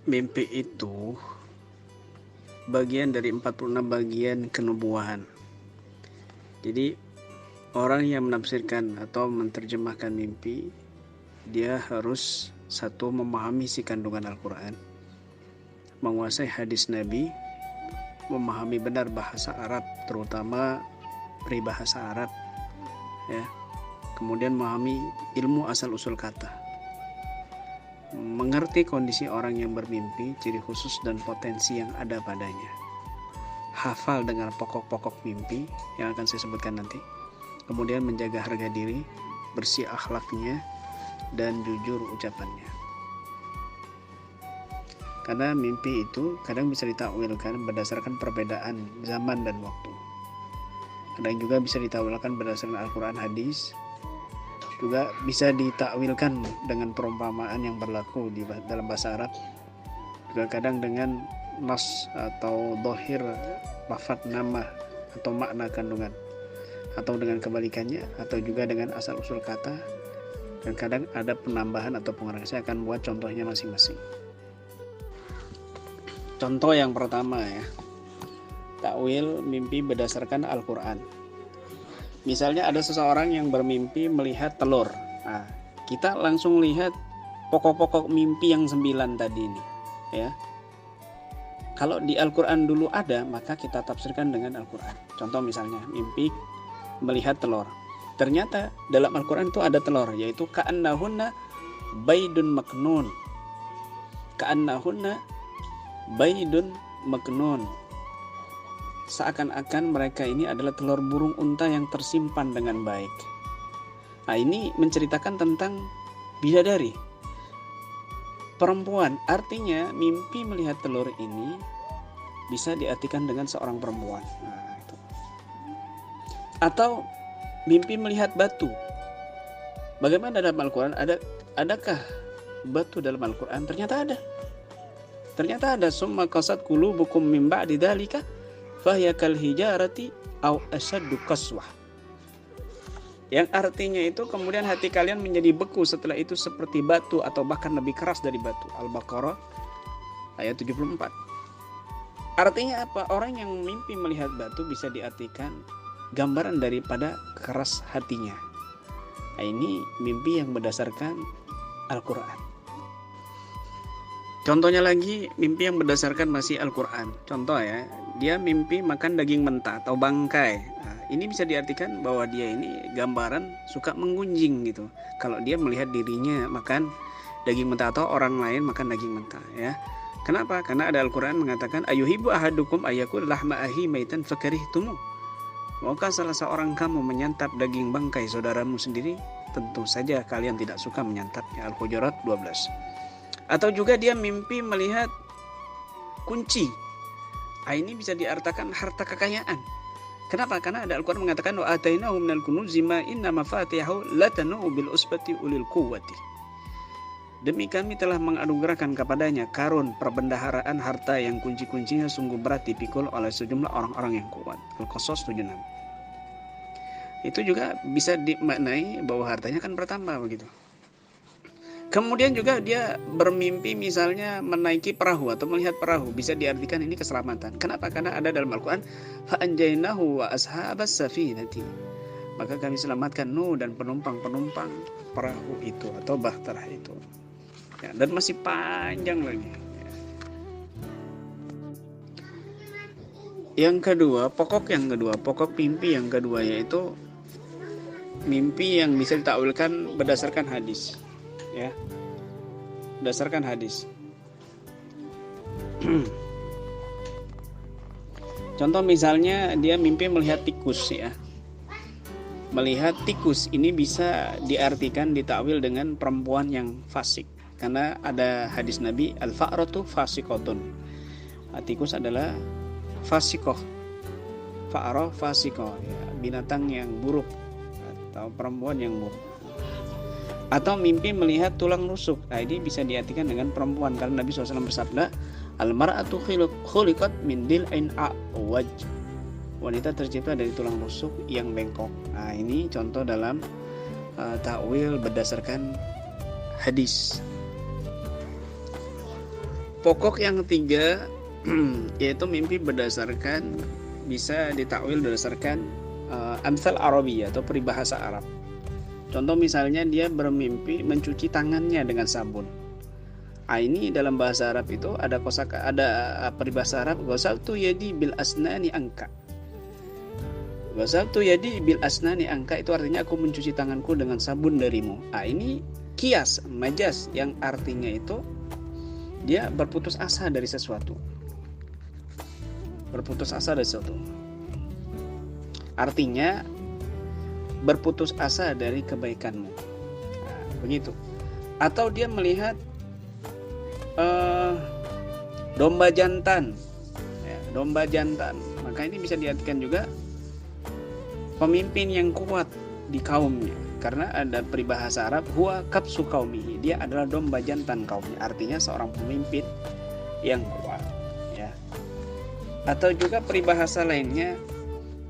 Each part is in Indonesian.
mimpi itu bagian dari 46 bagian kenubuahan. Jadi orang yang menafsirkan atau menerjemahkan mimpi, dia harus satu, memahami isi kandungan Al-Quran, menguasai hadis Nabi, memahami benar bahasa Arab, terutama peribahasa Arab, ya. Kemudian memahami ilmu asal-usul kata, mengerti kondisi orang yang bermimpi, ciri khusus dan potensi yang ada padanya, hafal dengan pokok-pokok mimpi yang akan saya sebutkan nanti, kemudian menjaga harga diri, bersih akhlaknya, dan jujur ucapannya. Karena mimpi itu kadang bisa ditakwilkan berdasarkan perbedaan zaman dan waktu. Kadang juga bisa ditakwilkan berdasarkan Al-Quran, hadis. Juga bisa ditakwilkan dengan perumpamaan yang berlaku dalam bahasa Arab. Juga kadang dengan nas atau dohir, lafaz nama atau makna kandungan, atau dengan kebalikannya, atau juga dengan asal-usul kata. Dan kadang ada penambahan atau pengurangan. Saya akan buat contohnya masing-masing. Contoh yang pertama, ya, takwil mimpi berdasarkan Al-Quran. Misalnya ada seseorang yang bermimpi melihat telur. Nah, kita langsung lihat pokok-pokok mimpi yang 9 tadi ini, ya. Kalau di Al-Quran dulu ada, maka kita tafsirkan dengan Al-Quran. Contoh misalnya mimpi melihat telur. Ternyata dalam Al-Quran itu ada telur, yaitu ka'annahunna baydun maknun. Ka'annahunna baydun maknun. Seakan-akan mereka ini adalah telur burung unta yang tersimpan dengan baik. Nah, ini menceritakan tentang bidadari, perempuan. Artinya mimpi melihat telur ini bisa diartikan dengan seorang perempuan. Nah, itu. Atau mimpi melihat batu. Bagaimana dalam Al-Quran? Adakah batu dalam Al-Quran? Ternyata ada. Summa qasat qulubukum min ba'di dzalika fahiya kal hijarati aw asyaddu qaswah. Yang artinya itu kemudian hati kalian menjadi beku setelah itu seperti batu atau bahkan lebih keras dari batu. Al-Baqarah ayat 74. Artinya apa? Orang yang mimpi melihat batu bisa diartikan gambaran daripada keras hatinya. Nah, ini mimpi yang berdasarkan Al-Quran. Contohnya lagi, mimpi yang berdasarkan masih Al-Quran. Contoh, ya, dia mimpi makan daging mentah atau bangkai. Nah, ini bisa diartikan bahwa dia ini gambaran suka menggunjing gitu. Kalau dia melihat dirinya makan daging mentah atau orang lain makan daging mentah, ya. Kenapa? Karena ada Al-Quran mengatakan ayuhibbu ahadukum ayyakul lahma ahi maitan fakarihtumu. Maukah salah seorang kamu menyantap daging bangkai saudaramu sendiri? Tentu saja kalian tidak suka menyantapnya. Al-Hujurat 12. Atau juga dia mimpi melihat kunci. Nah, ini bisa diartikan harta kekayaan. Kenapa? Karena ada Al-Quran mengatakan wa atainahu minal kunuzi ma inna mafatihahu latanu bil usbati ulil quwwati. Demi kami telah menganugerahkan kepadanya karun perbendaharaan harta yang kunci-kuncinya sungguh berat dipikul oleh sejumlah orang-orang yang kuat. Al-Qasas 76. Itu juga bisa dimaknai bahwa hartanya kan bertambah begitu. Kemudian juga dia bermimpi misalnya menaiki perahu atau melihat perahu, bisa diartikan ini keselamatan. Kenapa? Karena ada dalam Al-Quran fa'anjainahu wa ashabas safinati. Maka kami selamatkan Nuh dan penumpang-penumpang perahu itu atau bahtera itu. Ya, dan masih panjang lagi. Yang kedua, pokok mimpi yang kedua yaitu mimpi yang bisa ditakwilkan berdasarkan hadis. Ya, berdasarkan hadis. Contoh misalnya dia mimpi melihat tikus, ya. Melihat tikus ini bisa diartikan ditakwil dengan perempuan yang fasik. Karena ada hadis Nabi al-fa'ratu fasiqatun. Tikus adalah fasikoh. Fa'rah fasikoh, ya, binatang yang buruk atau perempuan yang buruk. Atau mimpi melihat tulang rusuk. Nah, ini bisa diartikan dengan perempuan karena Nabi SAW bersabda al-mar'atu khuliqat min dil'in a'waj. Wanita tercipta dari tulang rusuk yang bengkok. Nah, ini contoh dalam takwil berdasarkan hadis. Pokok yang ketiga yaitu mimpi berdasarkan, bisa ditakwil berdasarkan amsal Arabi atau peribahasa Arab. Contoh misalnya dia bermimpi mencuci tangannya dengan sabun. Ini dalam bahasa Arab itu ada peribahasa Arab, ghasaltu yadi bil asnani angka. Ghasaltu yadi bil asnani angka itu artinya aku mencuci tanganku dengan sabun darimu. Ini kias, majas, yang artinya itu dia berputus asa dari sesuatu. Berputus asa dari sesuatu. Artinya berputus asa dari kebaikanmu. Begitu. Atau dia melihat domba jantan, domba jantan. Maka ini bisa diartikan juga pemimpin yang kuat di kaumnya, karena ada peribahasa Arab, huwa kabsu qaumihi, dia adalah domba jantan kaumnya, artinya seorang pemimpin yang kuat, ya. Atau juga peribahasa lainnya,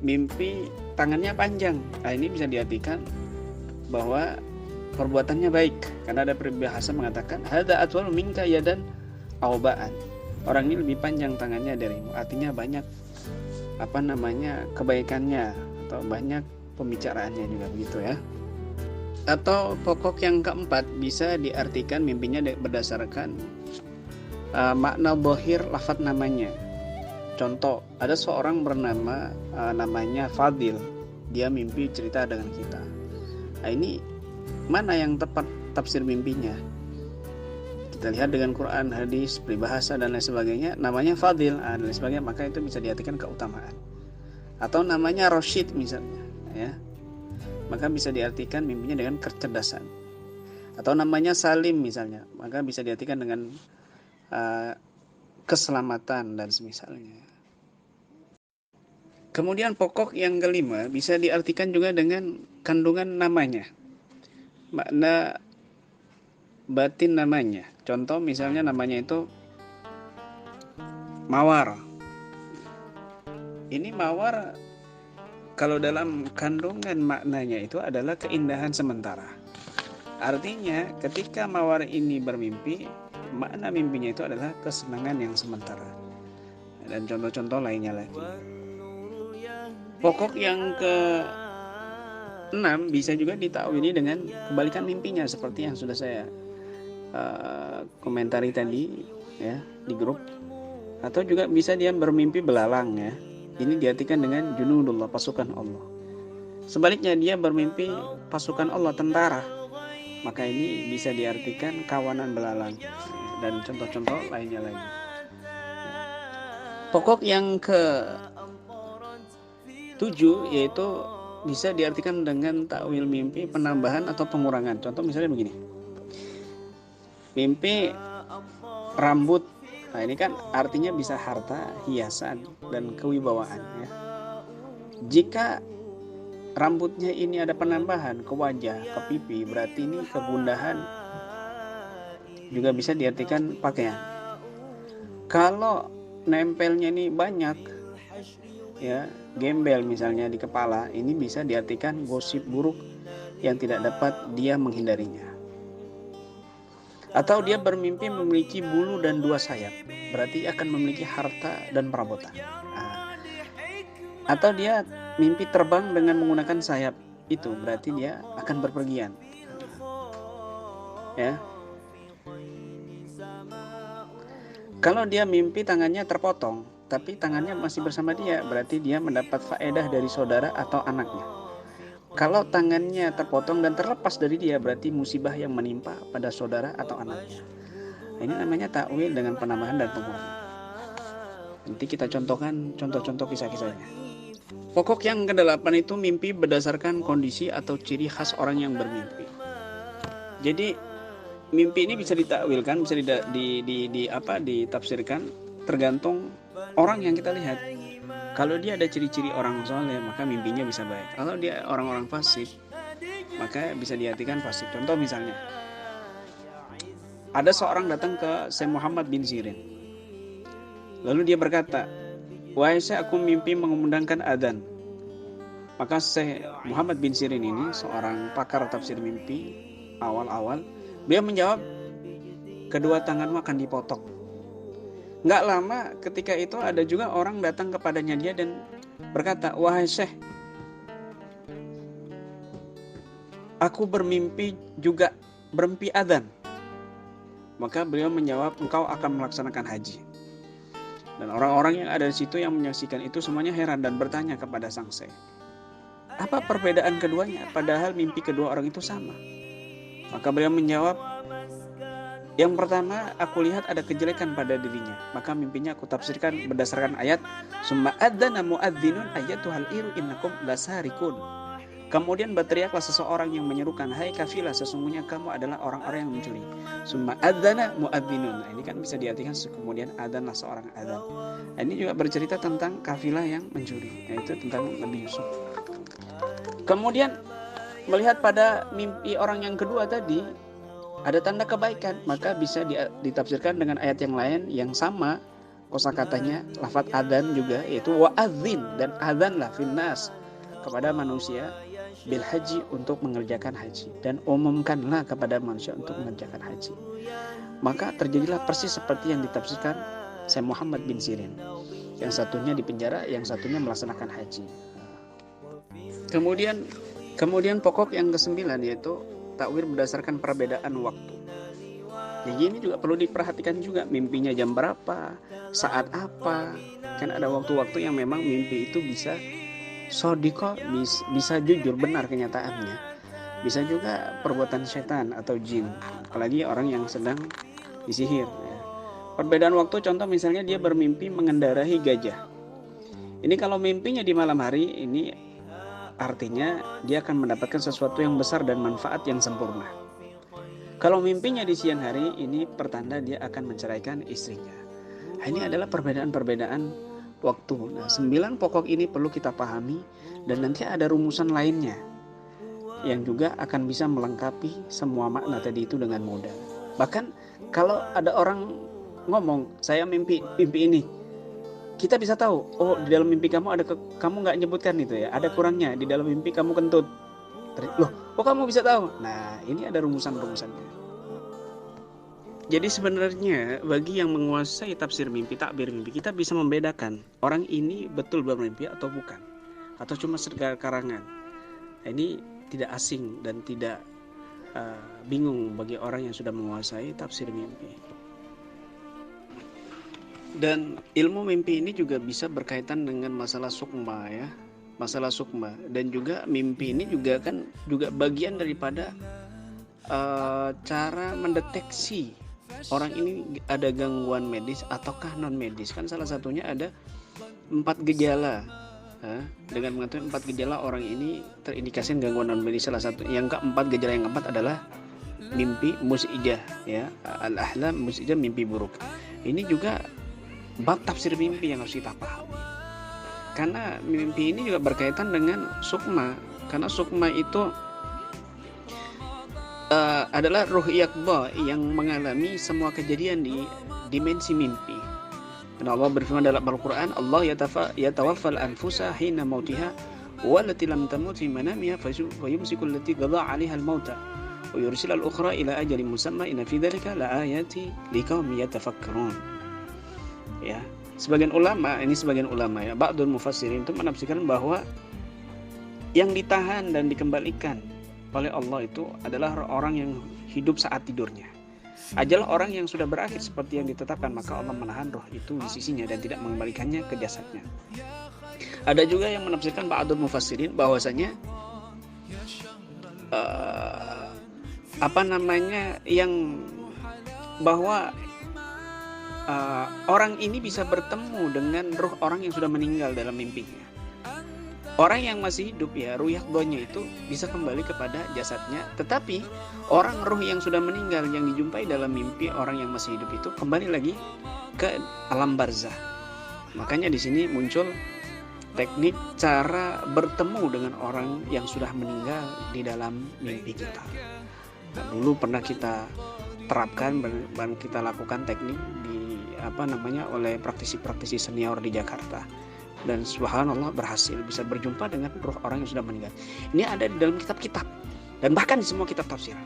mimpi tangannya panjang. Ini bisa diartikan bahwa perbuatannya baik, karena ada peribahasa mengatakan hadza atwal minka yadan aubaan, orang ini lebih panjang tangannya darimu, artinya banyak kebaikannya atau banyak pembicaraannya juga, begitu ya. Atau pokok yang keempat bisa diartikan mimpinya berdasarkan makna bohir lafaz namanya. Contoh, ada seorang bernama namanya Fadil, dia mimpi cerita dengan kita. Ini mana yang tepat tafsir mimpinya? Kita lihat dengan Quran, hadis, peribahasa dan lain sebagainya, namanya Fadil dan lain sebagainya, maka itu bisa diartikan keutamaan. Atau namanya Roshid misalnya, ya, maka bisa diartikan mimpinya dengan kecerdasan. Atau namanya Salim misalnya, maka bisa diartikan dengan keselamatan dan semisalnya. Kemudian pokok yang kelima bisa diartikan juga dengan kandungan namanya, makna batin namanya. Contoh misalnya namanya itu Mawar. Ini mawar kalau dalam kandungan maknanya itu adalah keindahan sementara. Artinya ketika mawar ini bermimpi, makna mimpinya itu adalah kesenangan yang sementara. Dan contoh-contoh lainnya lagi. Pokok yang ke-6 bisa juga ditakwili dengan kebalikan mimpinya, seperti yang sudah saya komentari tadi ya di grup. Atau juga bisa dia bermimpi belalang, ya. Ini diartikan dengan junudullah, pasukan Allah. Sebaliknya dia bermimpi pasukan Allah, tentara, maka ini bisa diartikan kawanan belalang, dan contoh-contoh lainnya lagi. Pokok yang ke-7 yaitu bisa diartikan dengan takwil mimpi penambahan atau pengurangan. Contoh misalnya begini, mimpi rambut. Ini kan artinya bisa harta, hiasan, dan kewibawaan, ya. Jika rambutnya ini ada penambahan ke wajah, ke pipi, berarti ini kegundahan. Juga bisa diartikan pakaian. Kalau nempelnya ini banyak, ya, gembel misalnya di kepala, ini bisa diartikan gosip buruk yang tidak dapat dia menghindarinya. Atau dia bermimpi memiliki bulu dan 2 sayap, berarti akan memiliki harta dan perabotan. Atau dia mimpi terbang dengan menggunakan sayap, itu berarti dia akan berpergian, ya. Kalau dia mimpi tangannya terpotong tapi tangannya masih bersama dia, berarti dia mendapat faedah dari saudara atau anaknya. Kalau tangannya terpotong dan terlepas dari dia, berarti musibah yang menimpa pada saudara atau anaknya. Ini namanya takwil dengan penambahan dan pengurangan. Nanti kita contohkan contoh-contoh kisah-kisahnya. Pokok yang ke-8 itu mimpi berdasarkan kondisi atau ciri khas orang yang bermimpi. Jadi mimpi ini bisa ditakwilkan, bisa ditafsirkan tergantung orang yang kita lihat. Kalau dia ada ciri-ciri orang soleh, maka mimpinya bisa baik. Kalau dia orang-orang fasik, maka bisa diartikan fasik. Contoh misalnya, ada seorang datang ke Syekh Muhammad bin Sirin. Lalu dia berkata, "Wahai Syekh, aku mimpi mengumandangkan adzan." Maka Syekh Muhammad bin Sirin ini seorang pakar tafsir mimpi awal-awal, dia menjawab, "Kedua tanganmu akan dipotong." Nggak lama ketika itu ada juga orang datang kepadanya dia dan berkata, wahai Syekh, aku bermimpi juga bermimpi adzan. Maka beliau menjawab, engkau akan melaksanakan haji. Dan orang-orang yang ada di situ yang menyaksikan itu semuanya heran dan bertanya kepada sang Syekh, apa perbedaan keduanya padahal mimpi kedua orang itu sama? Maka beliau menjawab, yang pertama aku lihat ada kejelekan pada dirinya, maka mimpinya aku tafsirkan berdasarkan ayat summa adzana muadzinun ayyatuhal iru innakum lasarikun. Kemudian berteriaklah seseorang yang menyerukan, hai kafilah, sesungguhnya kamu adalah orang-orang yang mencuri. Summa adzana muadzinun. Nah, ini kan bisa diartikan kemudian adzanlah seorang adzan. Nah, ini juga bercerita tentang kafilah yang mencuri, yaitu tentang Nabi Yusuf. Kemudian melihat pada mimpi orang yang kedua tadi ada tanda kebaikan, maka bisa ditafsirkan dengan ayat yang lain yang sama kosakatanya, lafadz adzan juga, yaitu wa'adzin, dan adzanlah finnas, kepada manusia bil haji, untuk mengerjakan haji, dan umumkanlah kepada manusia untuk mengerjakan haji. Maka terjadilah persis seperti yang ditafsirkan Syekh Muhammad bin Sirin, yang satunya di penjara, yang satunya melaksanakan haji. Kemudian pokok yang ke-9 yaitu takwil berdasarkan perbedaan waktu. Jadi ini juga perlu diperhatikan juga, mimpinya jam berapa, saat apa. Kan ada waktu-waktu yang memang mimpi itu bisa sodiko, bisa jujur benar kenyataannya, bisa juga perbuatan setan atau jin, apalagi orang yang sedang disihir ya. Perbedaan waktu, contoh misalnya dia bermimpi mengendarai gajah. Ini kalau mimpinya di malam hari, ini artinya dia akan mendapatkan sesuatu yang besar dan manfaat yang sempurna. Kalau mimpinya di siang hari, ini pertanda dia akan menceraikan istrinya. Nah, ini adalah perbedaan-perbedaan waktu. Nah, 9 pokok ini perlu kita pahami, dan nanti ada rumusan lainnya yang juga akan bisa melengkapi semua makna tadi itu dengan mudah. Bahkan kalau ada orang ngomong, saya mimpi ini, kita bisa tahu, oh di dalam mimpi kamu ada kamu nggak nyebutkan itu ya, ada kurangnya, di dalam mimpi kamu kentut. Loh, kok kamu bisa tahu? Nah, ini ada rumusan-rumusannya. Jadi sebenarnya bagi yang menguasai tafsir mimpi, takbir mimpi, kita bisa membedakan orang ini betul bermimpi atau bukan, atau cuma sekedar karangan. Nah, ini tidak asing dan tidak bingung bagi orang yang sudah menguasai tafsir mimpi. Dan ilmu mimpi ini juga bisa berkaitan dengan masalah sukma ya, masalah sukma. Dan juga mimpi ini juga kan juga bagian daripada cara mendeteksi orang ini ada gangguan medis ataukah non medis. Kan salah satunya ada 4 gejala. Dengan mengetahui 4 gejala orang ini terindikasi gangguan non medis. Salah satu yang keempat, gejala yang keempat adalah mimpi mus'ijah ya, al-ahlam mus'ijah, mimpi buruk. Ini juga bab tafsir mimpi yang harus kita pahami. Karena mimpi ini juga berkaitan dengan sukma. Karena sukma itu adalah ruh yaqdha yang mengalami semua kejadian di dimensi mimpi. Karena Allah berfirman dalam Al-Quran, Allah yatawaffal anfusa hina mautiha wallati lam tamut fi manamiha fayumsiku allati qada 'alaiha al-mauta wa yursilu al-ukhra ila ajalin musamma inna fi dzalika laayati liqaumin yatafakkarun. Ya, sebagian ulama ya, ba'dul mufassirin itu menafsirkan bahwa yang ditahan dan dikembalikan oleh Allah itu adalah orang yang hidup saat tidurnya. Ajalah orang yang sudah berakhir seperti yang ditetapkan, maka Allah menahan roh itu di sisinya dan tidak mengembalikannya ke jasadnya. Ada juga yang menafsirkan ba'dul mufassirin bahwasanya yang bahwa orang ini bisa bertemu dengan roh orang yang sudah meninggal dalam mimpinya. Orang yang masih hidup ya, ruh yaqdhanya itu bisa kembali kepada jasadnya, tetapi orang ruh yang sudah meninggal yang dijumpai dalam mimpi orang yang masih hidup itu kembali lagi ke alam barzah. Makanya di sini muncul teknik cara bertemu dengan orang yang sudah meninggal di dalam mimpi kita. Nah, dulu pernah kita terapkan dan kita lakukan teknik oleh praktisi-praktisi senior di Jakarta. Dan subhanallah berhasil bisa berjumpa dengan roh orang yang sudah meninggal. Ini ada di dalam kitab-kitab dan bahkan di semua kitab tafsir.